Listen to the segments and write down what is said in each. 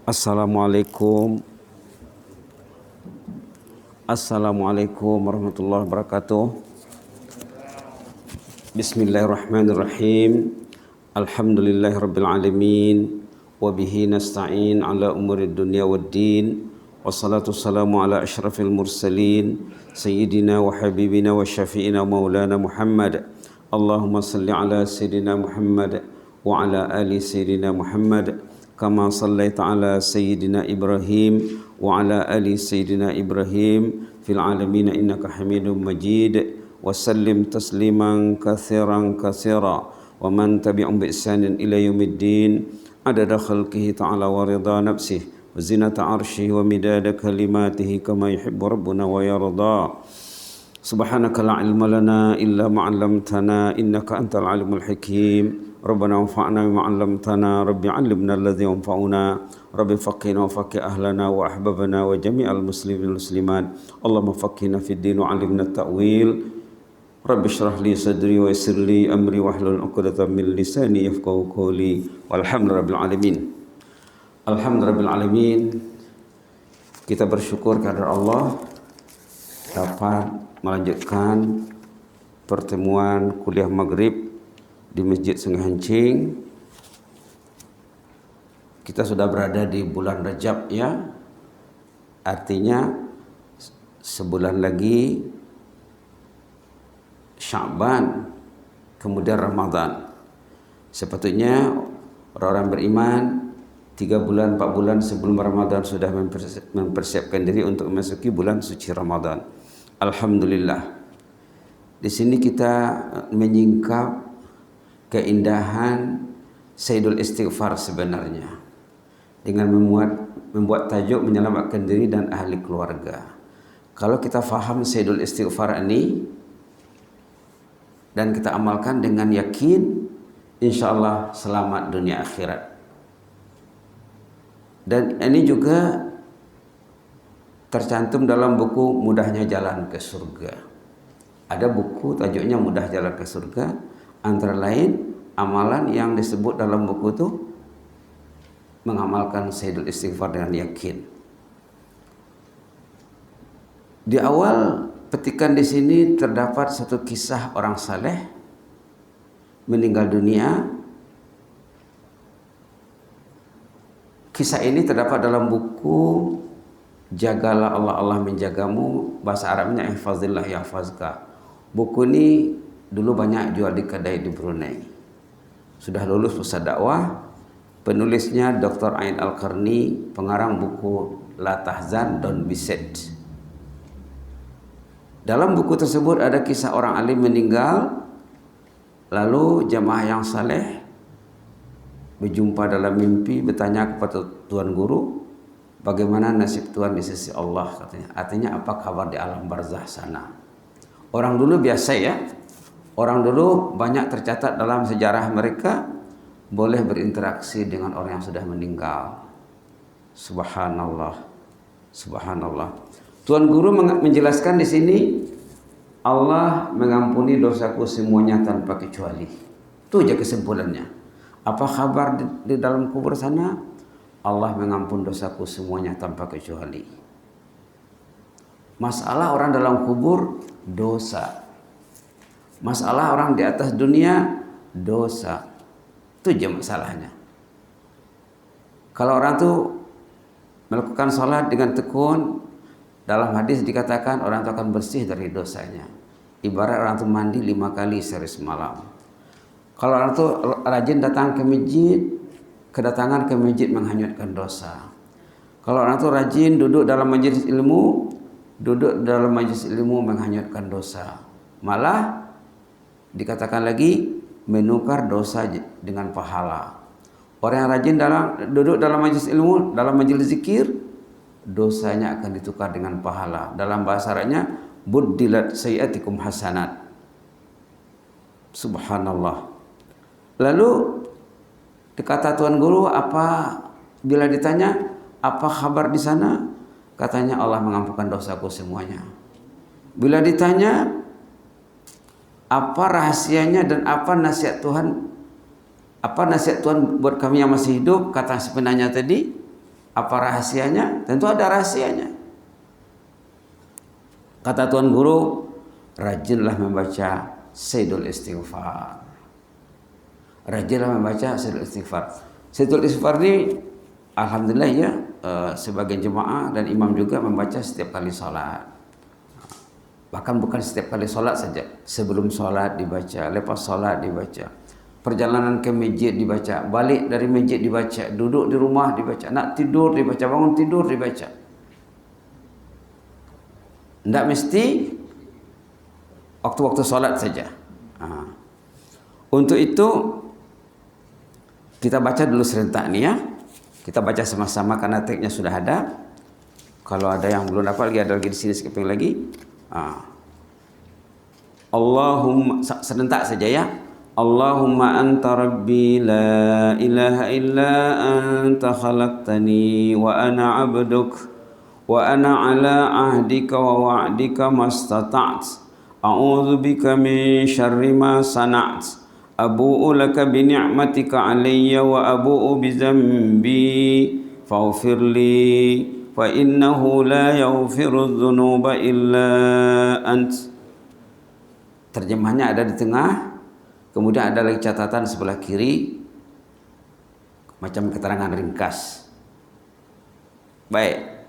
Assalamualaikum warahmatullahi wabarakatuh. Bismillahirrahmanirrahim. Alhamdulillahirabbil alamin wa bihi nasta'in ala umurid dunya waddin. Wassalatu wassalamu ala asyrafil mursalin sayyidina wa habibina wa syafi'ina maulana Muhammad. Allahumma salli ala sayyidina Muhammad wa ala ali sayyidina Muhammad kama sallaita ala sayyidina Ibrahim wa ala ali sayyidina Ibrahim fil alamin innaka Hamidum Majid. Wa sallim tasliman katsiran katsira wa man tabi'um bi ihsanin ila yaumiddin adada khalqihi ta'ala wa ridha nafsihi wa zinata arsyihi wa midada kalimatihi kama yuhibbu rabbuna wa yarda. Subhanaka la ilma lana illa ma 'allamtana innaka antal alimul hakim. Rabbana anfa'na bima 'allamtana, Rabbi 'allimna alladhi yanfa'una, Rabbi faqihna wa faqih ahlana wa ahbabana wa jami'al muslimin wal muslimat. Allahumma faqihna fid din wa 'allimna at-ta'wil. Rabbi shrah li sadri wa yassir li amri wahlul 'uqdatam min lisani yafqahu qawli. Walhamdulillahil alamin. Alhamdulillahil alamin. Kita bersyukur kepada Allah dapat melanjutkan pertemuan kuliah maghrib di Masjid Sungai Hancing. Kita sudah berada di bulan Rajab ya. Artinya sebulan lagi Sya'ban, kemudian Ramadan. Sepatutnya orang-orang beriman 3 bulan 4 bulan sebelum Ramadan sudah mempersiapkan diri untuk memasuki bulan suci Ramadan. Alhamdulillah. Di sini kita menyingkap keindahan Sayyidul Istighfar sebenarnya dengan membuat tajuk menyelamatkan diri dan ahli keluarga. Kalau kita faham Sayyidul Istighfar ini dan kita amalkan dengan yakin, insyaallah selamat dunia akhirat. Dan ini juga tercantum dalam buku Mudahnya Jalan ke Surga. Ada buku tajuknya Mudah Jalan ke Surga. Antara lain amalan yang disebut dalam buku itu mengamalkan Sayyidul Istighfar dengan yakin. Di awal petikan di sini terdapat satu kisah orang saleh meninggal dunia. Kisah ini terdapat dalam buku Jagalah Allah Allah Menjagamu, bahasa Arabnya Ihfazillah Yahfazka. Buku ini dulu banyak jual di kedai di Brunei. Sudah lulus pusat dakwah. Penulisnya Dr. Ain Al-Qarni, pengarang buku La Tahzan Don't Be Sad. Dalam buku tersebut ada kisah orang alim meninggal, lalu jamaah yang saleh berjumpa dalam mimpi bertanya kepada tuan guru, bagaimana nasib tuan di sisi Allah katanya. Artinya apa kabar di alam barzah sana. Orang dulu biasa ya. Orang dulu banyak tercatat dalam sejarah mereka boleh berinteraksi dengan orang yang sudah meninggal. Subhanallah. Subhanallah. Tuan guru menjelaskan di sini, Allah mengampuni dosaku semuanya tanpa kecuali. Itu aja kesimpulannya. Apa kabar di dalam kubur sana? Allah mengampuni dosaku semuanya tanpa kecuali. Masalah orang dalam kubur dosa. Masalah orang di atas dunia dosa. Itu aja masalahnya. Kalau orang tuh melakukan salat dengan tekun, dalam hadis dikatakan orang itu akan bersih dari dosanya. Ibarat orang itu mandi 5 kali sehari semalam. Kalau orang itu rajin datang ke masjid, kedatangan ke masjid menghanyutkan dosa. Kalau orang itu rajin duduk dalam majelis ilmu, menghanyutkan dosa. Malah dikatakan lagi menukar dosa dengan pahala. Orang yang rajin duduk dalam majelis ilmu, dalam majelis zikir, dosanya akan ditukar dengan pahala. Dalam bahasa Arabnya buddilat sayyiatikum hasanat. Subhanallah. Lalu dikata tuan guru, bila ditanya apa kabar di sana, katanya Allah mengampunkan dosaku semuanya. Bila ditanya apa rahasianya dan apa nasihat Tuhan Apa nasihat Tuhan buat kami yang masih hidup? Kata sebenarnya tadi, apa rahasianya? Tentu ada rahasianya. Kata Tuan Guru, rajinlah membaca Sayyidul Istighfar. Rajinlah membaca Sayyidul Istighfar. Sayyidul Istighfar ini, alhamdulillah ya, sebagian jemaah dan imam juga membaca setiap kali sholat. Bahkan bukan setiap kali sholat saja, sebelum sholat dibaca, lepas sholat dibaca, perjalanan ke masjid dibaca, balik dari masjid dibaca, duduk di rumah dibaca, nak tidur dibaca, bangun tidur dibaca. Tidak mesti waktu-waktu sholat saja. Untuk itu kita baca dulu serentak nih ya. Kita baca sama-sama karena teksnya sudah ada. Kalau ada yang belum dapat lagi, ada lagi di sini skipping lagi. Allahumma, serentak saja ya. Allahumma anta rabbi la ilaha illa anta khalaqtani wa ana abduk wa ana ala ahdika wa wa'dika mastata'at. A'udzu bika min syarri ma sana'at. Abu'u laka bi ni'matika alayya wa abu'u bi dzambi faghfir li fa innahu la yaghfiru dzunuba illa ant. Terjemahnya ada di tengah, kemudian ada lagi catatan sebelah kiri macam keterangan ringkas. Baik,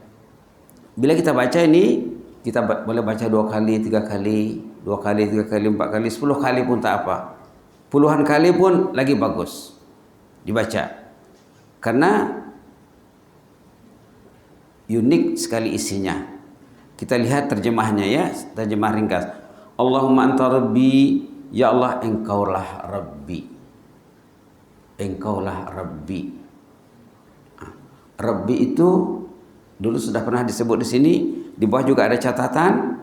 bila kita baca ini, kita boleh baca 2 kali, 3 kali, 2 kali, 3 kali, 4 kali, 10 kali pun tak apa. Puluhan kali pun lagi bagus dibaca. Karena unik sekali isinya. Kita lihat terjemahnya ya, terjemah ringkas. Allahumma anta rabbi, ya Allah engkaulah Rabbi. Engkaulah Rabbi. Rabbi itu dulu sudah pernah disebut di sini, di bawah juga ada catatan.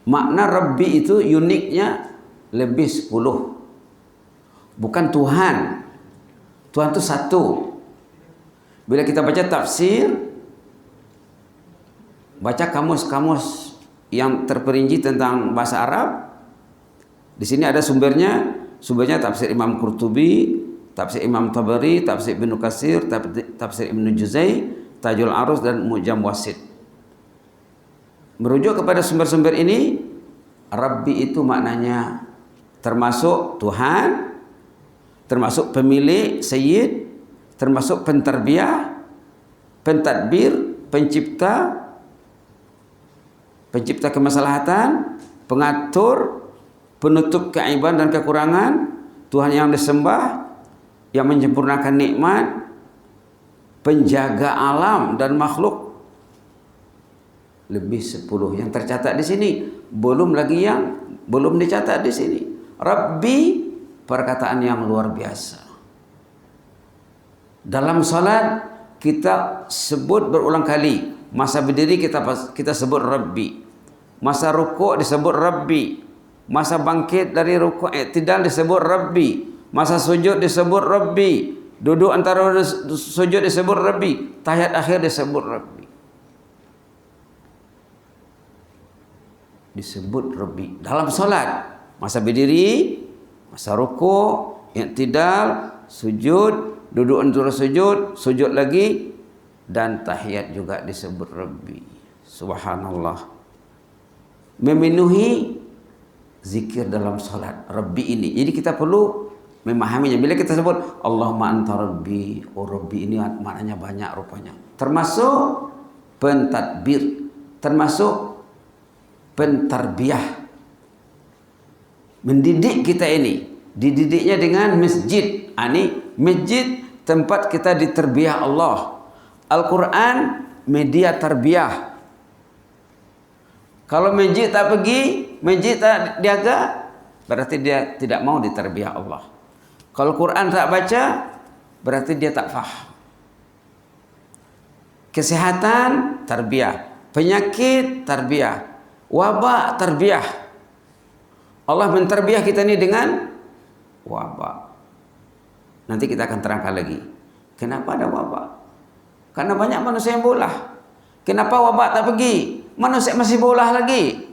Makna Rabbi itu uniknya lebih 10. Bukan Tuhan. Tuhan itu satu. Bila kita baca tafsir, baca kamus-kamus yang terperinci tentang bahasa Arab, di sini ada sumbernya. Sumbernya tafsir Imam Qurtubi, tafsir Imam Tabari, tafsir Ibnu Katsir, tafsir Ibnu Juzai, Tajul Arus dan Mu'jam Wasit. Merujuk kepada sumber-sumber ini, Rabbi itu maknanya termasuk Tuhan, termasuk pemilik, Sayyid, termasuk penterbiah, pentadbir, pencipta kemaslahatan, pengatur, penutup keaiban dan kekurangan, Tuhan yang disembah, yang menyempurnakan nikmat, penjaga alam dan makhluk. Lebih 10 yang tercatat di sini, belum lagi yang belum dicatat di sini. Rabbi, perkataan yang luar biasa. Dalam salat kita sebut berulang kali. Masa berdiri kita sebut Rabbi. Masa rukuk disebut Rabbi. Masa bangkit dari rukuk i'tidal disebut Rabbi. Masa sujud disebut Rabbi. Duduk antara sujud disebut Rabbi. Tahiyat akhir disebut Rabbi. Disebut Rabbi dalam salat. Masa berdiri, masa rukuk, i'tidal, sujud, duduk antara sujud, sujud lagi, dan tahiyat juga disebut Rabbi. Subhanallah. Memenuhi zikir dalam salat Rabbi ini. Jadi kita perlu memahaminya. Bila kita sebut Allahumma anta Rabbi, oh Rabbi ini maknanya banyak rupanya. Termasuk pentadbir, termasuk pentarbiyah. Mendidik kita ini. Dididiknya dengan masjid. Ini masjid tempat kita diterbiah Allah. Al-Quran media tarbiyah. Kalau masjid tak pergi, masjid tak dijaga, berarti dia tidak mau diterbiah Allah. Kalau Quran tak baca, berarti dia tak faham. Kesehatan, tarbiyah. Penyakit, tarbiyah. Wabak, tarbiyah. Allah menterbiah kita ini dengan wabak. Nanti kita akan terangkan lagi. Kenapa ada wabak? Karena banyak manusia yang bolah. Kenapa wabak tak pergi? Manusia masih bolah lagi.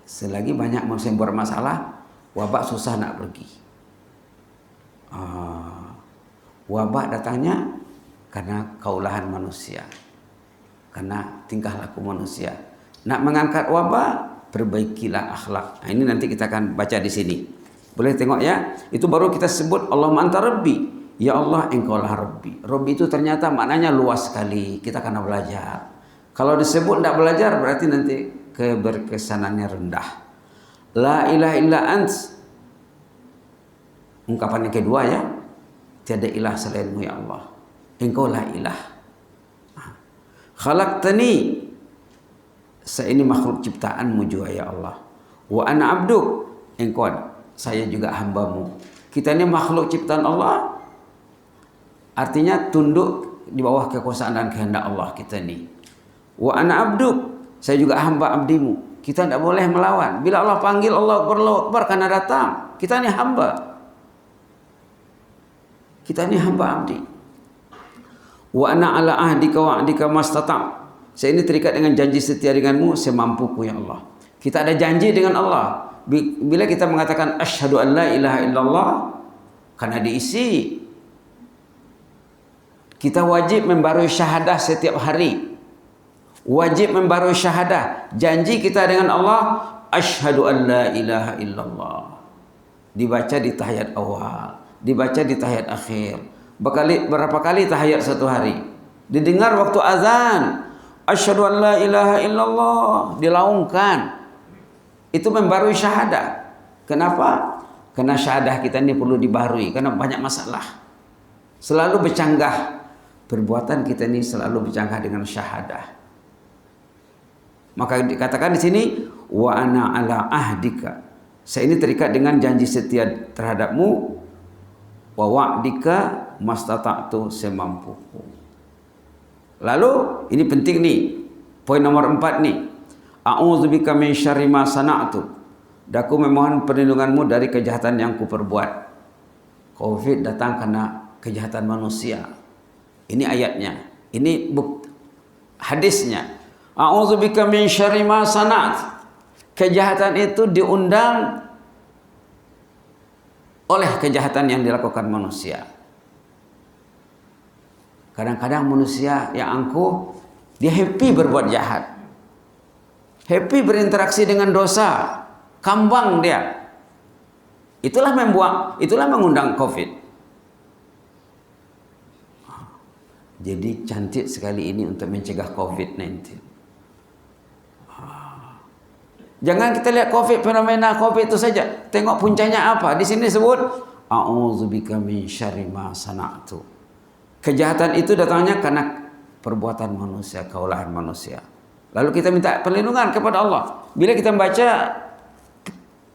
Selagi banyak manusia yang bermasalah, Wabak susah nak pergi. Wabak datangnya karena kaulahan manusia, karena tingkah laku manusia. Nak mengangkat wabak, perbaikilah akhlak. Nah, ini nanti kita akan baca di sini. Boleh tengok ya? Itu baru kita sebut Allahumma anta rabbi. Ya Allah, engkaulah Rabbi. Rabbi itu ternyata maknanya luas sekali. Kita kena belajar. Kalau disebut tidak belajar berarti nanti keberkesanannya rendah. La ilaha illa ant. Ungkapan yang kedua ya. Tiada ilah selainmu ya Allah. Engkau la ilah. Khalaqtani. Saya ini makhluk ciptaanmu juga ya Allah. Wa ana abduk. Engkau, saya juga hambamu. Kita ini makhluk ciptaan Allah. Artinya tunduk di bawah kekuasaan dan kehendak Allah kita ini. Wa ana abduk. Saya juga hamba abdimu. Kita tidak boleh melawan. Bila Allah panggil, Allah Akbar karena datang. Kita ini hamba. Kita ini hamba abdi. Wa ana ala ahdika wa ahdika mastata'. Saya ini terikat dengan janji setia denganmu semampuku ya Allah. Kita ada janji dengan Allah. Bila kita mengatakan asyhadu an la ilaha illallah, karena diisi, kita wajib membarui syahadah setiap hari. Wajib membarui syahadah. Janji kita dengan Allah, asyhadu an la ilaha illallah. Dibaca di tahiyat awal, dibaca di tahiyat akhir. Berapa kali tahiyat satu hari? Didengar waktu azan, asyhadu an la ilaha illallah, dilaungkan. Itu membarui syahadah. Kenapa? Karena syahadah kita ini perlu dibarui karena banyak masalah. Selalu bercanggah. Perbuatan kita ini selalu bercanggah dengan syahadah. Maka dikatakan di sini wa ana ala ahdika. Saya ini terikat dengan janji setia terhadapmu. Wa wa'dika mastata'tu semampuku. Lalu ini penting nih. Poin nomor 4 nih. A'udzubika min syarri ma sana'tu. Daku memohon perlindunganmu dari kejahatan yang kuperbuat. Covid datang karena kejahatan manusia. Ini ayatnya. Ini hadisnya. A'udzubika min syarri ma sana'tu. Kejahatan itu diundang oleh kejahatan yang dilakukan manusia. Kadang-kadang manusia yang angkuh, dia happy berbuat jahat. Happy berinteraksi dengan dosa. Kambang dia. Itulah mengundang Covid. Jadi cantik sekali ini untuk mencegah Covid-19. Jangan kita lihat Covid, fenomena Covid itu saja. Tengok puncanya apa. Di sini sebut a'udzubika min syarri ma sana'tu. Kejahatan itu datangnya karena perbuatan manusia, kaulahan manusia. Lalu kita minta perlindungan kepada Allah. Bila kita membaca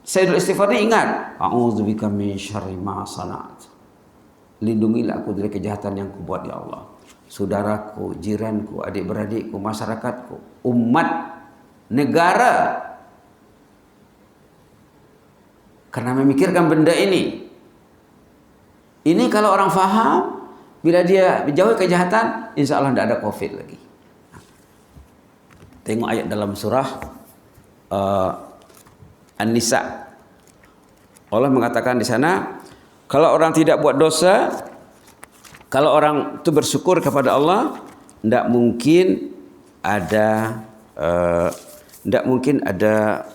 Sayyidul Istighfar ini, ingat a'udzubika min syarri ma sana'tu. Lindungilah aku dari kejahatan yang kubuat ya Allah. Saudaraku, jiranku, adik-beradikku, masyarakatku, umat, negara. Karena memikirkan benda ini. Ini kalau orang faham, bila dia menjauhi kejahatan, insya Allah tidak ada Covid lagi. Tengok ayat dalam surah An-Nisa. Allah mengatakan di sana, kalau orang tidak buat dosa, kalau orang itu bersyukur kepada Allah, tidak mungkin ada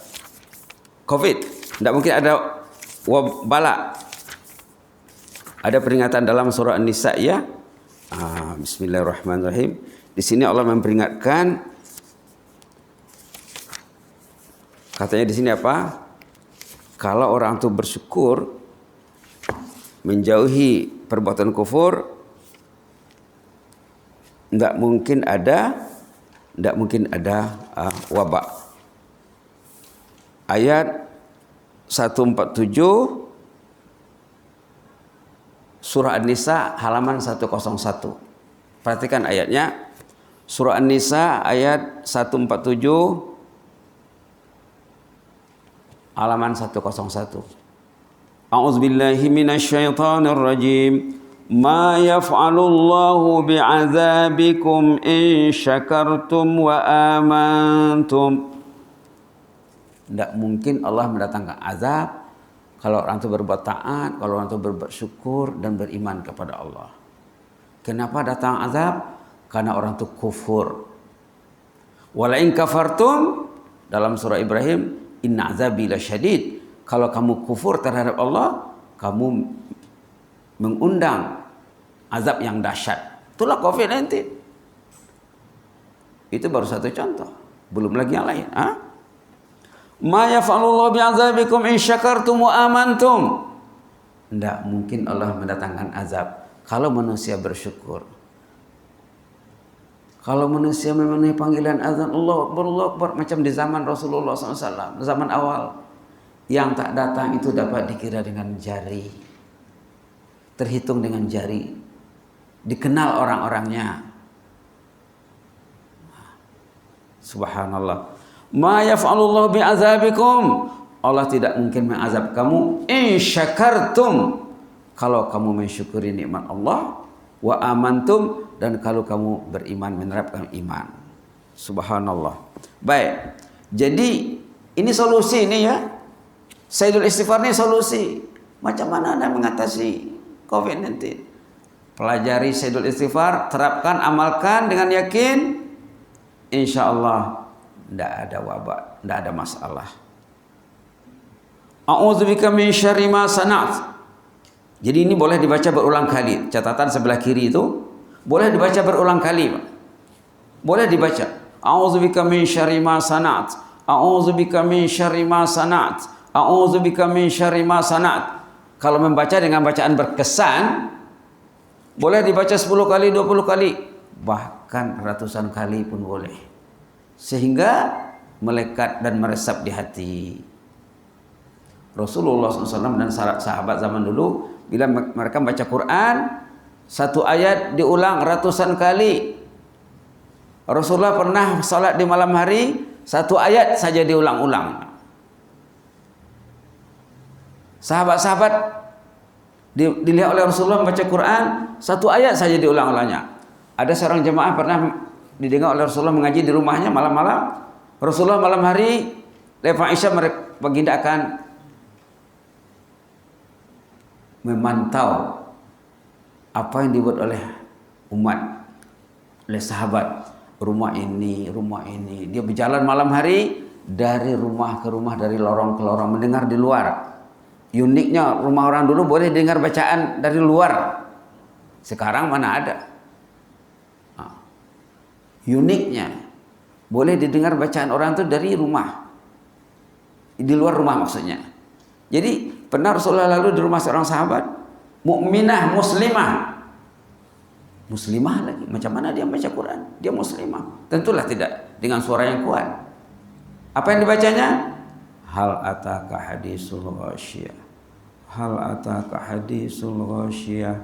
Covid. Tidak mungkin ada bala. Ada peringatan dalam surah An-Nisa ya. Bismillahirrahmanirrahim. Di sini Allah memperingatkan. Katanya di sini apa? Kalau orang itu bersyukur, menjauhi perbuatan kufur, tidak mungkin ada wabak. Ayat 147 Surah An-Nisa halaman 101. Perhatikan ayatnya. Surah An-Nisa ayat 147 halaman 101. A'udzubillahi minasyaitonir rajim. Ma yaf'alullahu bi'adzabikum in syakartum wa amantum. Tidak mungkin Allah mendatangkan azab Kalau orang itu berbuat taat, kalau orang itu berbuat syukur dan beriman kepada Allah. Kenapa datang azab? Karena orang itu kufur. Wala in kafartum, dalam surah Ibrahim, inna azabi lasyadid. Kalau kamu kufur terhadap Allah, kamu mengundang azab yang dahsyat. Itulah COVID-19. Itu baru satu contoh. Belum lagi yang lain. Ma yaf'alullahu bi'azabikum in syakartum wa amantum. Tidak mungkin Allah mendatangkan azab kalau manusia bersyukur. Kalau manusia memenuhi panggilan azan Allahu Akbar, macam di zaman Rasulullah SAW, zaman awal, yang tak datang itu dapat dikira dengan jari, terhitung dengan jari, dikenal orang-orangnya. Subhanallah. Ma yaf'alullahu bi'azabikum. Allah tidak mungkin mengazab kamu in syakartum, kalau kamu mensyukuri nikmat Allah, wa amantum, dan kalau kamu beriman, menerapkan iman. Subhanallah. Baik. Jadi ini solusi ini ya. Sayyidul Istighfar ini solusi. Macam mana Anda mengatasi COVID-19? Pelajari Sayyidul Istighfar, terapkan, amalkan dengan yakin, insya Allah tidak ada wabak, tidak ada masalah. A'udzubika min syarri ma sana'at. Jadi ini boleh dibaca berulang kali. Catatan sebelah kiri itu boleh dibaca berulang kali. Boleh dibaca. A'udzubika min syarri ma sana'at. A'udzubika min syarri ma sana'at. A'udzubika min syarri ma sana'at. Kalau membaca dengan bacaan berkesan, boleh dibaca 10 kali, 20 kali, bahkan ratusan kali pun boleh. Sehingga melekat dan meresap di hati. Rasulullah SAW dan sahabat zaman dulu, bila mereka baca Quran, satu ayat diulang ratusan kali. Rasulullah pernah salat di malam hari, satu ayat saja diulang-ulang. Sahabat-sahabat dilihat oleh Rasulullah membaca Quran, satu ayat saja diulang-ulangnya. Ada seorang jemaah pernah didengar oleh Rasulullah mengaji di rumahnya malam-malam. Rasulullah malam hari, lepas Isya baginda akan memantau apa yang dibuat oleh umat, oleh sahabat. Rumah ini. Dia berjalan malam hari dari rumah ke rumah, dari lorong ke lorong, mendengar di luar. Uniknya rumah orang dulu boleh dengar bacaan dari luar. Sekarang mana ada. Uniknya boleh didengar bacaan orang itu dari rumah, di luar rumah maksudnya. Jadi pernah Rasulullah lalu di rumah seorang sahabat, mukminah, muslimah lagi. Macam mana dia baca Quran? Dia muslimah. Tentulah tidak dengan suara yang kuat. Apa yang dibacanya? Hal ataka hadisul ghasyiyah. Hal ataka hadisul ghasyiyah.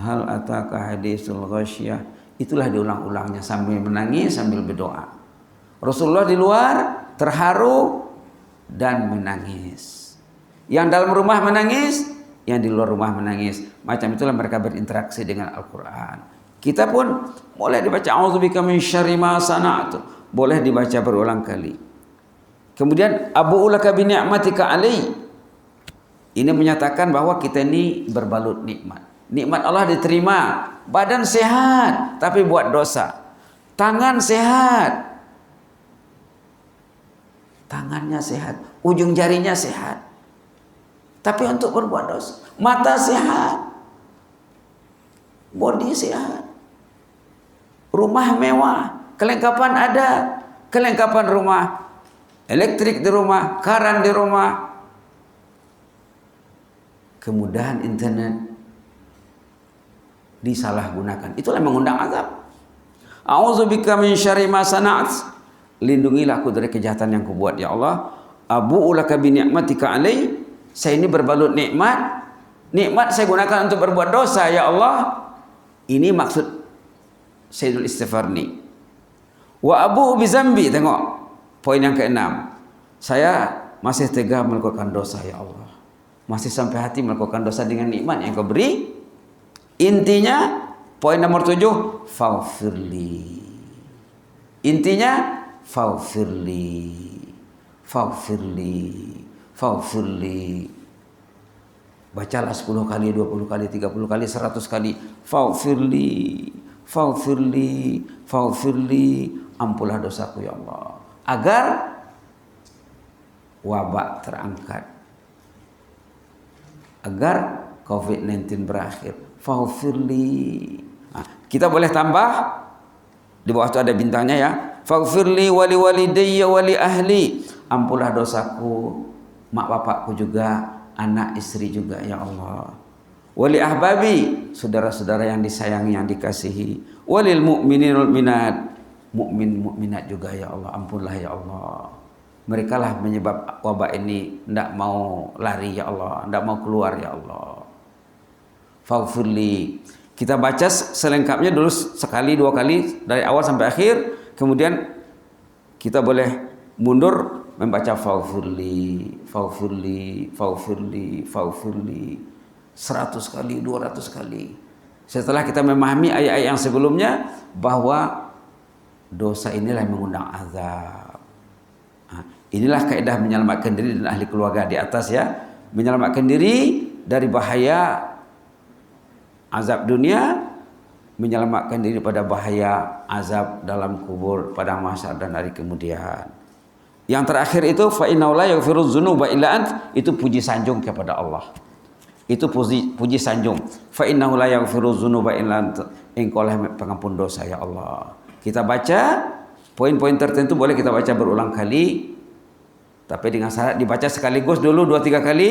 Hal ataka hadisul ghasyiyah. Itulah diulang-ulangnya sambil menangis, sambil berdoa. Rasulullah di luar terharu dan menangis. Yang dalam rumah menangis, yang di luar rumah menangis. Macam itulah mereka berinteraksi dengan Al-Quran. Kita pun boleh dibaca a'udzubika min syarri ma sana'tu. Boleh dibaca berulang kali. Kemudian abu'ulaka bi ni'matika alai. Ini menyatakan bahwa kita ini berbalut nikmat. Nikmat Allah diterima. Badan sehat tapi buat dosa. Tangan sehat, tangannya sehat, ujung jarinya sehat, tapi untuk berbuat dosa. Mata sehat, body sehat, rumah mewah, kelengkapan ada, kelengkapan rumah, elektrik di rumah, karan di rumah, kemudahan internet disalahgunakan. Itulah yang mengundang azab. A'udzubika min syarri ma sana'at. Lindungilah aku dari kejahatan yang kubuat ya Allah. Abu'ulaka bi ni'matika alai. Saya ini berbalut nikmat. Nikmat saya gunakan untuk berbuat dosa ya Allah. Ini maksud Sayyidul Istighfar ni. Wa abu'u bi zambi. Tengok poin yang ke-6. Saya masih tega melakukan dosa ya Allah. Masih sampai hati melakukan dosa dengan nikmat yang kau beri. Intinya poin nomor 7, faghfirli. Intinya faghfirli. Bacalah 10 kali, 20 kali, 30 kali, 100 kali. Faghfirli, faghfirli, faghfirli. Ampunlah dosaku ya Allah. Agar wabak terangkat. Agar COVID-19 berakhir. Faghfirli. Nah, kita boleh tambah di bawah itu ada bintangnya ya. Faghfirli wali walidayya wali ahli. Ampunlah dosaku, mak bapakku juga, anak istri juga ya Allah. Wali ahbabi, saudara-saudara yang disayangi, yang dikasihi. Walil mu'minin wal mu'minat, mukmin mukminat juga ya Allah. Ampunlah ya Allah. Mereka lah menyebab wabak ini tidak mau lari ya Allah, tidak mau keluar ya Allah. Faghfirli. Kita baca selengkapnya dulu sekali, 2 kali dari awal sampai akhir. Kemudian kita boleh mundur membaca faghfirli, faghfirli, faghfirli, faghfirli 100 kali, 200 kali. Setelah kita memahami ayat-ayat yang sebelumnya bahwa dosa inilah yang mengundang azab. Nah, inilah kaidah menyelamatkan diri dan ahli keluarga di atas ya. Menyelamatkan diri dari bahaya azab dunia, menyelamatkan diri pada bahaya azab dalam kubur pada mahsyar dan hari kemudian. Yang terakhir itu fa innahu la yaghfiru dzunuba illa ant, itu puji sanjung kepada Allah. Itu puji sanjung. Fa innahu la yaghfiru dzunuba illa ant, engkau lah pengampun dosa ya Allah. Kita baca poin-poin tertentu boleh kita baca berulang kali. Tapi dengan syarat dibaca sekaligus dulu 2-3 kali.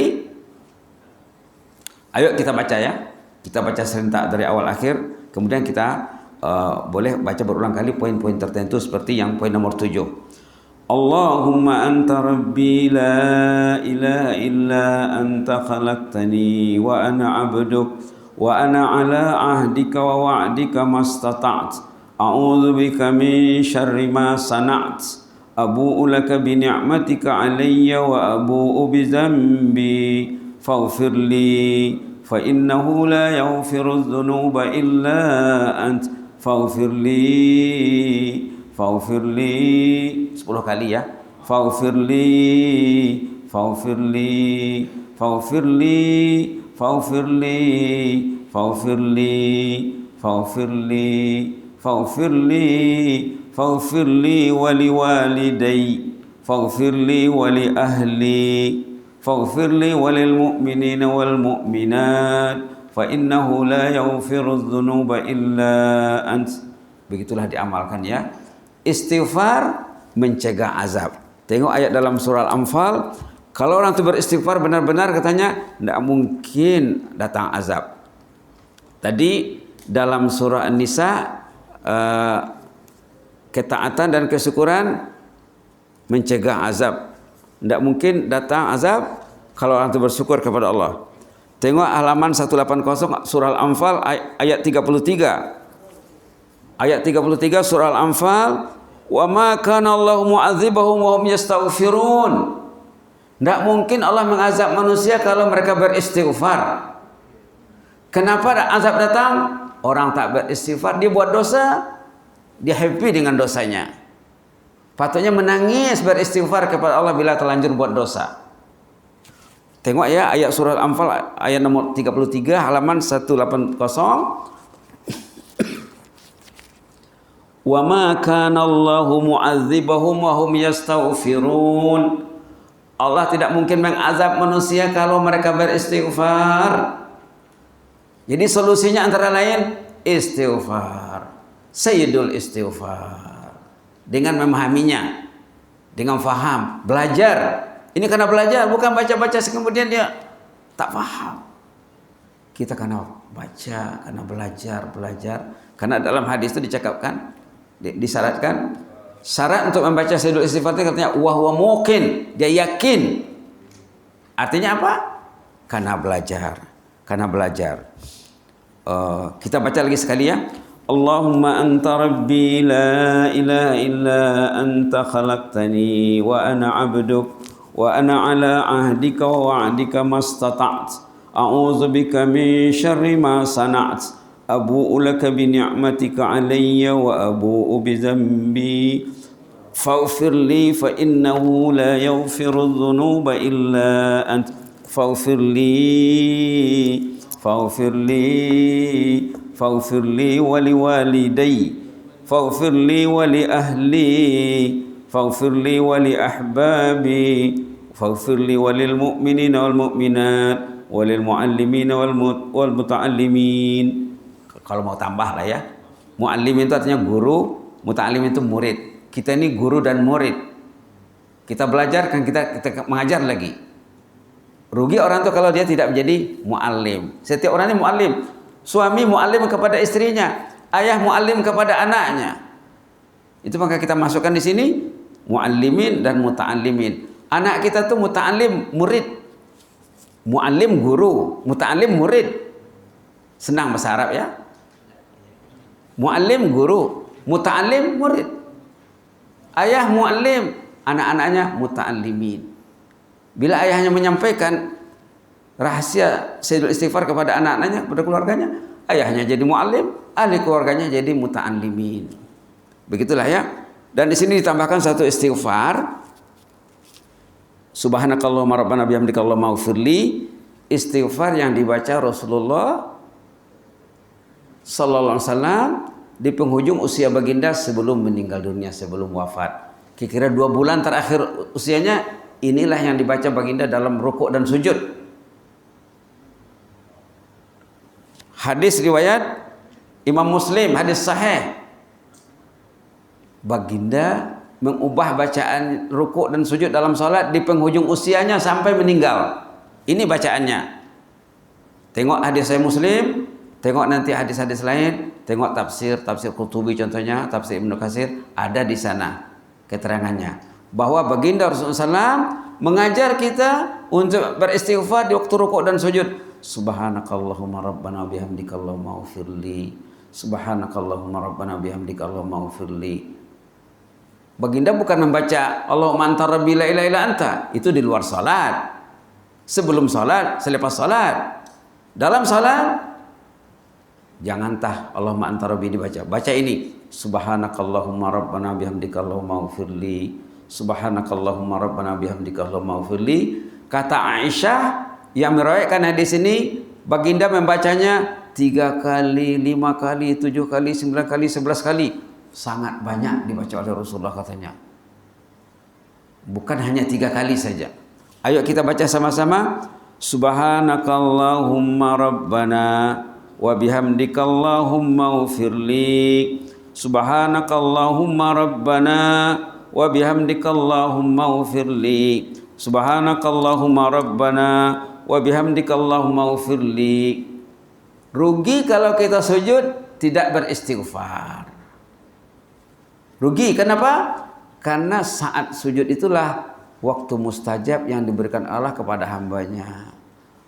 Ayo kita baca ya. Kita baca serentak dari awal akhir, kemudian kita boleh baca berulang kali poin-poin tertentu seperti yang poin nomor 7. Allahumma anta rabbi la ilaha illa anta khalaqtani wa ana 'abduk wa ana 'ala ahdika wa wa'dika mastata'tu a'udzu bika min syarri ma sana'tu abu'u laka bi ni'matika 'alayya wa abu'u bi dzambi faghfirli فإنه لا يغفر الذنوب إلا أنت فاغفر لي 10 kali ya. فاغفر لي فاغفر لي فاغفر لي فاغفر لي فاغفر لي فاغفر لي فاغفر لي فاغفر لي ولوالدي فاغفر لي ولأهلي فاغفر لي وللمؤمنين والمؤمنات فإنه لا يغفر الذنوب إلا أنت. Begitulah diamalkan ya. Istighfar mencegah azab. Tengok ayat dalam surah Al-Anfal. Kalau orang itu beristighfar benar-benar katanya tidak mungkin datang azab. Tadi dalam surah An-Nisa ketaatan dan kesyukuran mencegah azab. Tidak mungkin datang azab kalau orang itu bersyukur kepada Allah. Tengok halaman 180 surah Al-Anfal ayat 33. Ayat 33 surah Al-Anfal, wa ma kana Allahu mu'adzibahum wa hum yastaghfirun. Tidak mungkin Allah mengazab manusia kalau mereka beristighfar. Kenapa azab datang? Orang tak beristighfar, dia buat dosa, dia happy dengan dosanya. Patutnya menangis beristighfar kepada Allah bila terlanjur buat dosa. Tengok ya ayat surah Al-Anfal ayat nomor 33 halaman 180. Wa ma kana Allahu mu'adzibahum wa hum yastaghfirun. Allah tidak mungkin mengazab manusia kalau mereka beristighfar. Jadi solusinya antara lain istighfar. Sayyidul istighfar. Dengan memahaminya, dengan faham, belajar. Ini karena belajar, bukan baca-baca kemudian dia tak faham. Kita karena baca, karena belajar. Karena dalam hadis itu dicakapkan, disyaratkan, syarat untuk membaca sayyidul istighfar itu katanya wa huwa muqin, dia yakin. Artinya apa? Karena belajar. Kita baca lagi sekali ya. Allahumma anta rabbi la ilaha illa anta khalaqtani wa ana 'abduk wa ana 'ala ahdika wa wa'dika mastata'tu a'udzu bika min syarri ma sana'tu abu'u laka bi ni'matika 'alayya wa abu'u bi dzambi faghfir li fa innahu la yaghfiru dzunuba illa ant faghfir li wa liwalidayya faghfir li wa li ahli faghfir li wa li ahbabi faghfir li wa lil mu'minina wal mu'minat wa lil muallimina wal muta'allimin. Kalau mau tambah lah ya. Muallim itu artinya guru, muta'allim itu murid. Kita ini guru dan murid. Kita belajar kan kita mengajar lagi. Rugi orang tuh kalau dia tidak menjadi muallim. Setiap orang ini muallim. Suami muallim kepada istrinya, ayah muallim kepada anaknya. Itu maka kita masukkan di sini muallimin dan muta'allimin. Anak kita tuh muta'allim, murid. Muallim guru, muta'allim murid. Senang bahasa Arab ya. Muallim guru, muta'allim murid. Ayah muallim, anak-anaknya muta'allimin. Bila ayahnya menyampaikan rahasia Sayyidul Istighfar kepada anak-anaknya, kepada keluarganya, ayahnya jadi muallim, ahli keluarganya jadi muta'allimin. Begitulah ya. Dan di sini ditambahkan satu istighfar. Subhanakallahumma rabbana bihamdika Allahumma ighfirli. Istighfar yang dibaca Rasulullah sallallahu alaihi wasallam di penghujung usia baginda sebelum meninggal dunia, sebelum wafat. Kira-kira 2 bulan terakhir usianya, inilah yang dibaca baginda dalam rukuk dan sujud. Hadis riwayat Imam Muslim, hadis sahih. Baginda mengubah bacaan rukuk dan sujud dalam salat di penghujung usianya sampai meninggal. Ini bacaannya. Tengok hadis Sahih Muslim, tengok nanti hadis-hadis lain, tengok tafsir Qurtubi contohnya, tafsir Ibnu Katsir, ada di sana keterangannya bahwa baginda Rasulullah SAW mengajar kita untuk beristighfar di waktu rukuk dan sujud. Subhanakallahumma rabbana bihamdika Allahumma ighfirli. Subhanakallahumma rabbana bihamdika Allahumma ighfirli. Baginda bukan membaca Allahumma anta rabbi la ilaha illa anta, itu di luar salat. Sebelum salat, selepas salat. Dalam salat jangan tah Allahumma anta rabbi dibaca. Baca ini. Subhanakallahumma rabbana bihamdika Allahumma ighfirli. Subhanakallahumma rabbana bihamdika Allahumma ighfirli. Kata Aisyah yang meriwayatkan hadis ini, baginda membacanya 3 kali, 5 kali, 7 kali, 9 kali, 11 kali. Sangat banyak dibaca oleh Rasulullah katanya. Bukan hanya 3 kali saja. Ayo kita baca sama-sama. Subhanakallahumma rabbana wa bihamdika Allahumma ighfirli. Subhanakallahumma rabbana wa bihamdika Allahumma ighfirli. Subhanakallahumma rabbana wa bihamdika Allahumma ighfirli. Rugi kalau kita sujud tidak beristighfar. Rugi, kenapa? Karena saat sujud itulah waktu mustajab yang diberikan Allah kepada hambanya.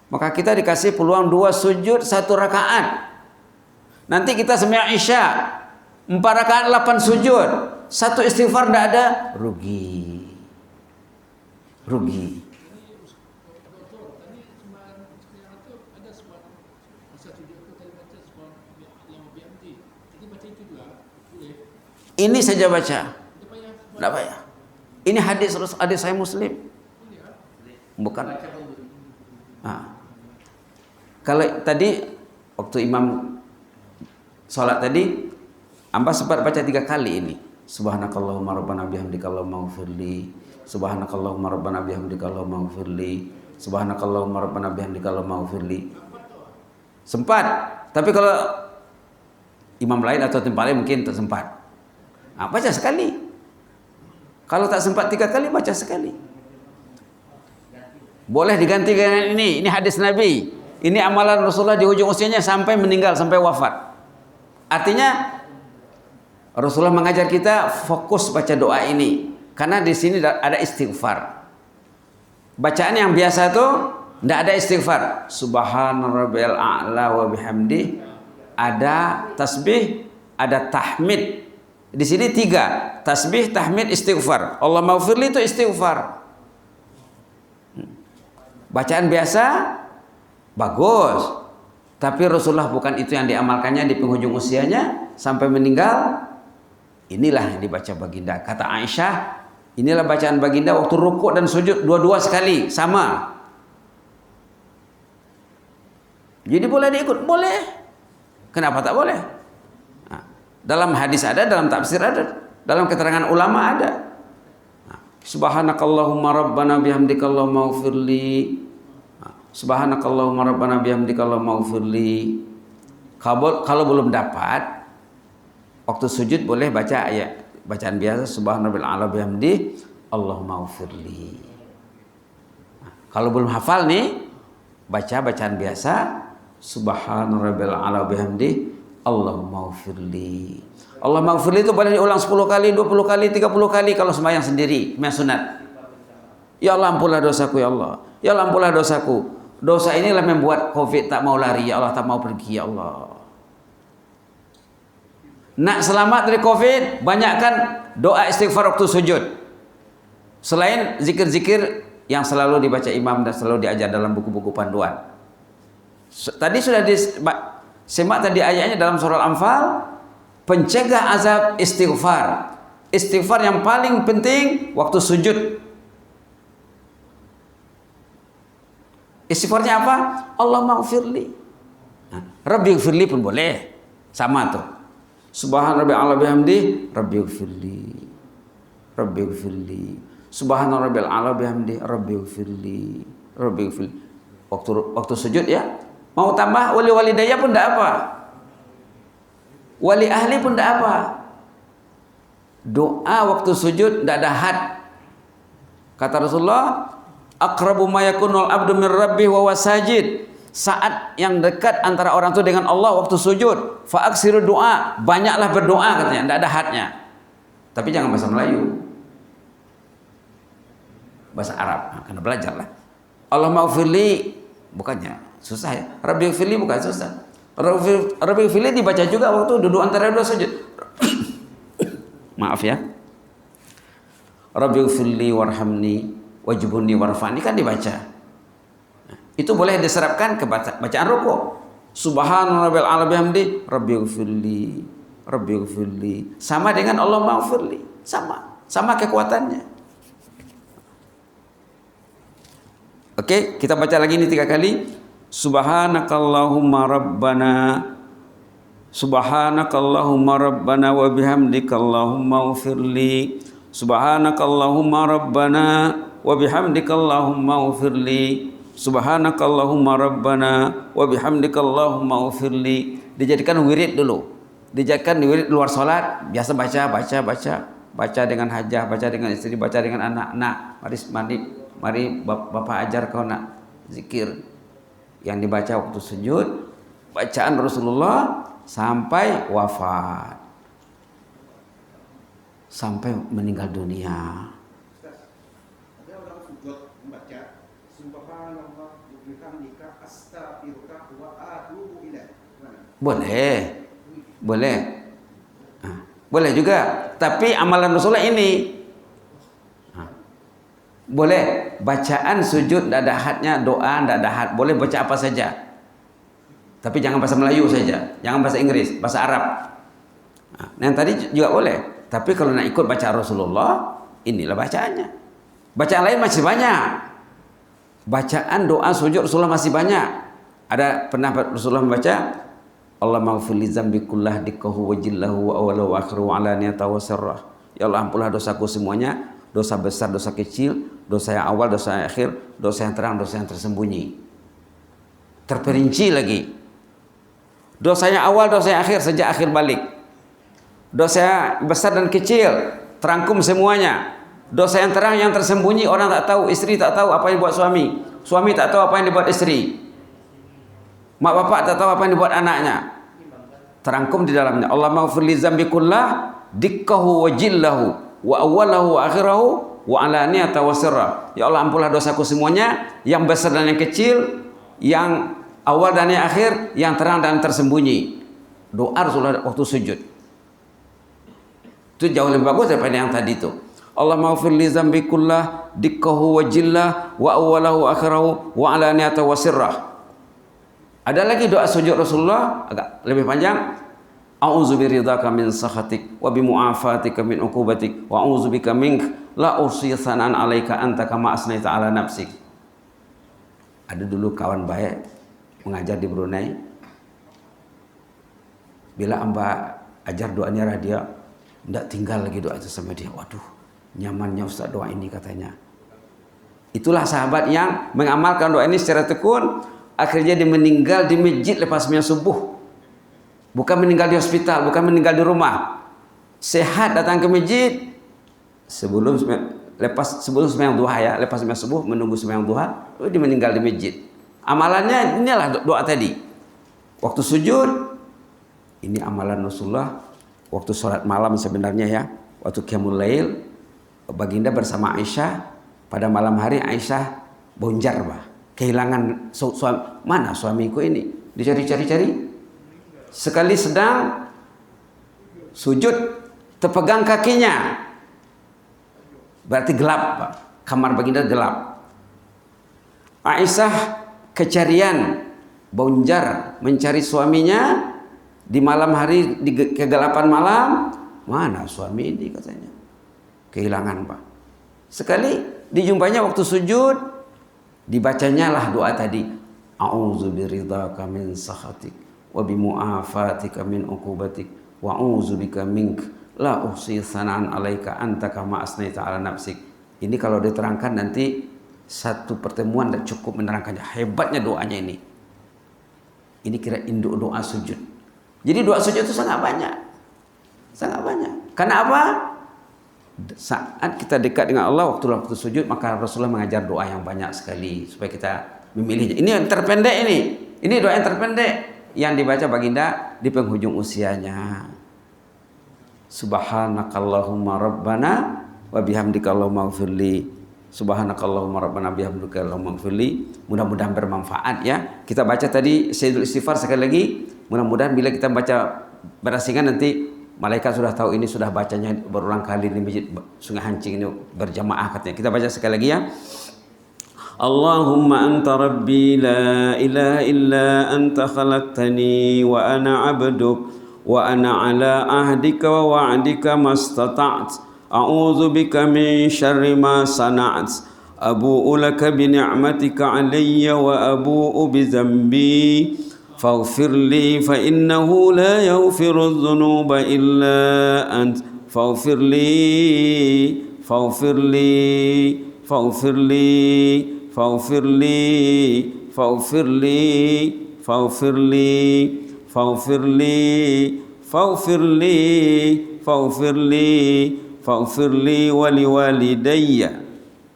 Maka kita dikasih peluang 2 sujud 1 rakaat. Nanti kita sembahyang Isya 4 rakaat 8 sujud, 1 istighfar tidak ada, rugi. Rugi. Ini saja baca. Tidak payah. Ini hadis Sahih Muslim. Bukan. Nah. Kalau tadi waktu imam salat tadi, amba sempat baca 3 kali ini. Subhanakallahumma rabbana bihamdika Allahumma ighfirli. Subhanakallahumma rabbana bihamdika Allahumma ighfirli. Subhanakallahumma rabbana bihamdika Allahumma ighfirli. Sempat. Tapi kalau imam lain atau tempat lain mungkin tak sempat. Nah, baca sekali. Kalau tak sempat 3 kali, baca sekali. Boleh diganti dengan ini. Ini hadis Nabi. Ini amalan Rasulullah di ujung usianya sampai meninggal, sampai wafat. Artinya Rasulullah mengajar kita fokus baca doa ini. Karena di sini ada istighfar. Bacaan yang biasa tuh tidak ada istighfar. Subhana rabbiyal a'la wa bihamdi. Ada tasbih, ada tahmid. Di sini 3, tasbih, tahmid, istighfar. Allah maghfirli itu istighfar. Bacaan biasa bagus, tapi Rasulullah bukan itu yang diamalkannya di penghujung usianya sampai meninggal. Inilah yang dibaca baginda. Kata Aisyah, inilah bacaan baginda waktu rukuk dan sujud 2-2 sekali, sama. Jadi boleh diikut? Boleh. Kenapa tak boleh? Nah, dalam hadis ada, dalam tafsir ada, dalam keterangan ulama ada. Nah, subhanakallahumma rabbana bihamdika Allahumma ighfirli. Subhanakallahumma rabbana bihamdika Allahumma ighfirli. Kalau belum dapat, waktu sujud boleh baca ayat bacaan biasa subhanarabbil a'la bihamdi Allahumma ighfirli. Nah, kalau belum hafal nih, baca bacaan biasa subhanarabbil a'la bihamdi Allahumma ighfirli. Allahumma ighfirli itu boleh diulang 10 kali, 20 kali, 30 kali kalau sembahyang sendiri, sembahyang sunat. Ya Allah, ampunlah dosaku ya Allah. Ya Allah, ampunlah dosaku. Dosa inilah membuat Covid tak mau lari, ya Allah, tak mau pergi, ya Allah. Nak selamat dari Covid, banyakkan doa istighfar waktu sujud. Selain zikir-zikir yang selalu dibaca imam dan selalu diajar dalam buku-buku panduan. Tadi sudah disimak tadi ayatnya dalam surah Al-Anfal, pencegah azab istighfar. Istighfar yang paling penting waktu sujud. Istighfarnya apa? Allahumma ighfirli. Nah, Rabbi ighfirli pun boleh. Sama tuh. Subhanarabbil a'la bihamdi Rabbi ighfirli. Rabbi ighfirli. Subhanarabbil a'la bihamdi Rabbi ighfirli. Rabbi ighfirli. Waktu sujud ya. Mau tambah wali walidayya pun enggak apa. Wali ahli pun enggak apa. Doa waktu sujud enggak ada had. Kata Rasulullah, aqrabu ma yakunul abdu min rabbih wa huwa sajid. Saat yang dekat antara orang itu dengan Allah waktu sujud. Fa aksiru doa, banyaklah berdoa katanya, enggak ada hadnya. Tapi jangan bahasa Melayu. Bahasa Arab, nah, karena belajarlah. Allahumma ighfirli bukannya susah ya. Rabbi ighfirli bukan susah. Rabbi ighfirli dibaca juga waktu duduk antara dua sujud. Maaf ya. Rabbi ighfirli warhamni wajibuni warfani kan dibaca. Nah, itu boleh diserapkan ke bacaan rukuk. Subhanarabbil a'la bihamdi Rabbi ighfirli. Rabbi ighfirli. Sama dengan Allahumma ighfirli. Sama kekuatannya. Oke, kita baca lagi ini 3 kali. Subhanakallahumma rabbana. Subhanakallahumma rabbana wa bihamdika Allahumma ighfirli. Subhanakallahumma rabbana wa bihamdika Allahumma ighfirli. Subhanakallahumma rabbana wa bihamdika Allahumma ighfirli. Dijadikan wirid dulu. Dijadikan wirid luar salat, biasa baca dengan hajah, baca dengan istri, baca dengan anak-anak. Mari Bapak ajar kau nak zikir yang dibaca waktu sujud, bacaan Rasulullah sampai wafat, sampai meninggal dunia. Ada orang sujud membaca subhanallah wa bihamdika astaghfiruka wa atubu ilaik. Boleh. Boleh juga. Tapi amalan Rasulullah ini boleh bacaan sujud tidak ada hadnya, doa tidak ada had, boleh baca apa saja. Tapi jangan bahasa Melayu saja, jangan bahasa Inggris, bahasa Arab. Nah, yang tadi juga boleh. Tapi kalau nak ikut baca Rasulullah, inilah bacaannya. Bacaan lain masih banyak. Bacaan doa sujud Rasulullah masih banyak. Ada pernah Rasulullah membaca Allahumma ighfir li dzambi kullah dikkahu wa jillahu wa awwalahu wa akhiru wa alaniyatahu wa sirrah. Ya Allah, ampunlah dosaku semuanya, dosa besar, dosa kecil, dosa yang awal, dosa yang akhir, dosa yang terang, dosa yang tersembunyi. Terperinci lagi. Dosa yang awal, dosa yang akhir sejak akhir balik. Dosa besar dan kecil terangkum semuanya. Dosa yang terang, yang tersembunyi orang tak tahu, istri tak tahu apa yang dibuat suami, suami tak tahu apa yang dibuat istri, mak bapak tak tahu apa yang dibuat anaknya. Terangkum di dalamnya. Allahumma ighfir li dzambi kullah dikkahu wa jillahu wa awwalahu wa akhirahu wa alaniyatahu wa sirra. Ya Allah, ampunlah dosaku semuanya, yang besar dan yang kecil, yang awal dan yang akhir, yang terang dan tersembunyi. Doa Rasulullah waktu sujud itu jauh lebih bagus daripada yang tadi itu. Allahumma ighfir li dzambi kullah dikkahu wa jillah wa awwalahu wa akhirahu wa alaniyatahu wa sirra. Ada lagi doa sujud Rasulullah agak lebih panjang. A'udzu biridhaka min sakhatik wa bi mu'afatika min uqubatik wa a'udzu bika mink la uhsi tsanan 'alaika anta kama asnaita 'ala nafsik. Ada dulu kawan baik mengajar di Brunei. Bila amba ajar doanya dia, tidak tinggal lagi doa itu sama dia. Waduh, nyamannya Ustaz doa ini katanya. Itulah sahabat yang mengamalkan doa ini secara tekun. Akhirnya dia meninggal di masjid lepas sembahyang subuh. Bukan meninggal di hospital, bukan meninggal di rumah. Sehat datang ke masjid sebelum sembahyang duha ya, lepas sembahyang subuh menunggu sembahyang duha, dia meninggal di masjid. Amalannya inilah doa tadi. Waktu sujud, ini amalan Rasulullah. Waktu sholat malam sebenarnya ya, waktu qiyamul lail, baginda bersama Aisyah. Pada malam hari Aisyah bonjar bah, kehilangan suami. Mana suamiku ini? Dicari-cari. Sekali sedang sujud, terpegang kakinya. Berarti gelap bah. Kamar baginda gelap. Aisyah kecarian, bonjar mencari suaminya di malam hari, di kegelapan malam. Mana suami ini katanya, kehilangan pak. Sekali dijumpanya waktu sujud, dibacanya lah doa tadi, a'udzu biridhaka min sakhatik wa bimu'afatika min uqubatik wa a'udzu bika mink la uhsi tsana'an 'alaika anta kama asnaita 'ala nafsik. Ini kalau diterangkan nanti satu pertemuan tidak cukup menerangkannya. Hebatnya doanya ini. Ini kira induk doa sujud. Jadi doa sujud itu sangat banyak. Sangat banyak. Karena apa? Saat kita dekat dengan Allah waktu sujud, maka Rasulullah mengajar doa yang banyak sekali supaya kita memilihnya. Ini yang terpendek ini. Ini doa yang terpendek yang dibaca baginda di penghujung usianya. Subhanakallahumma rabbana wa bihamdika Allahumma ighfirli. Subhanakallahumma rabbana bihamdika Allahumma ighfirli. Mudah-mudahan bermanfaat ya. Kita baca tadi Sayyidul Istighfar sekali lagi. Mudah-mudahan bila kita baca berasingan nanti malaikat sudah tahu ini sudah bacanya berulang kali di masjid Sungai Hancing ini berjamaah katanya. Kita baca sekali lagi ya. Allahumma anta rabbi la ilaha illa anta khalaqtani wa ana 'abduk wa ana 'ala ahdika wa wa'dika mastata'tu. A'udzu bika min syarri ma sana'tu. Abu'u laka bi ni'matika 'alayya wa abu'u bi dzambi. فاغفر لي فإنه لا يغفر الذنوب إلا أنت فاغفر لي فاغفر لي فاغفر لي فاغفر لي فاغفر لي فاغفر لي فاغفر لي فاغفر لي فاغفر لي فاغفر لي ولوالدي.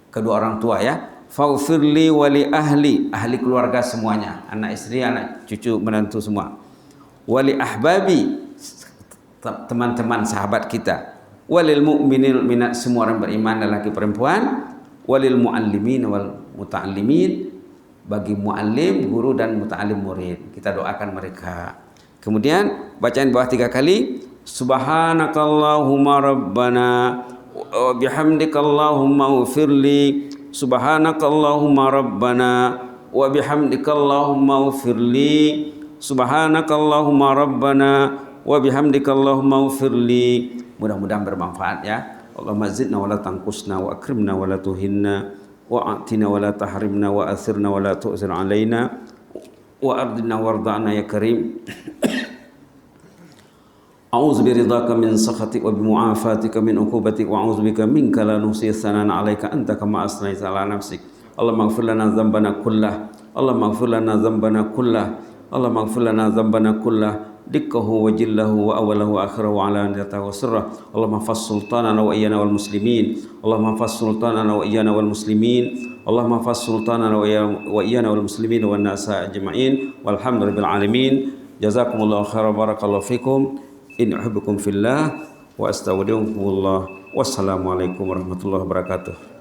Kedua orang tua ya. Faghfirli wali ahli keluarga semuanya, anak istri, anak cucu, menantu semua. Wali ahbabi, teman-teman sahabat kita. Walil mu'minin minat, semua orang beriman lelaki perempuan. Walil muallimin wal muta'allimin, bagi muallim guru dan muta'allim murid, kita doakan mereka. Kemudian bacaan bawah 3 kali, subhanakallahumma rabbana wa bihamdika Allahumma ighfirli. Subhanakallahumma rabbana wa bihamdika Allahumma ighfirli. Subhanakallahumma rabbana wa bihamdika Allahumma ighfirli. Mudah-mudahan bermanfaat ya. Allahumma zidna wa la tanqusna wa akrimna wa la tuhinna wa atina wa la tahrimna wa athirna wa la tu'zir alaina wa ardina warda'na ya karim. A'udzu biridhaka min sakhatik wa bimu'afatika min uqubatik wa a'udzu bika minka la nuhsi tsanan 'alaika anta kama asnaita 'ala nafsik. Allahumma ighfir lana dhanbana kullah. Allahumma ighfir lana dhanbana kullah. Allahumma ighfir lana dhanbana kullah. Dikkahu wa jillahu wa awwalahu wa akhirahu wa 'alaniyatahu wa sirrahu. Allahumma fas sultanana wa iyyana wal muslimin. Allahumma fas sultanana wa iyyana wal muslimin. Allahumma fas sultanana wa iyyana wal muslimin wa an-nasa ajma'in. Walhamdulillahil alamin. Jazakumullahu khairan, barakallahu fikum. In uhibbukum fillah wa astaudiukumullah. Wassalamualaikum warahmatullahi wabarakatuh.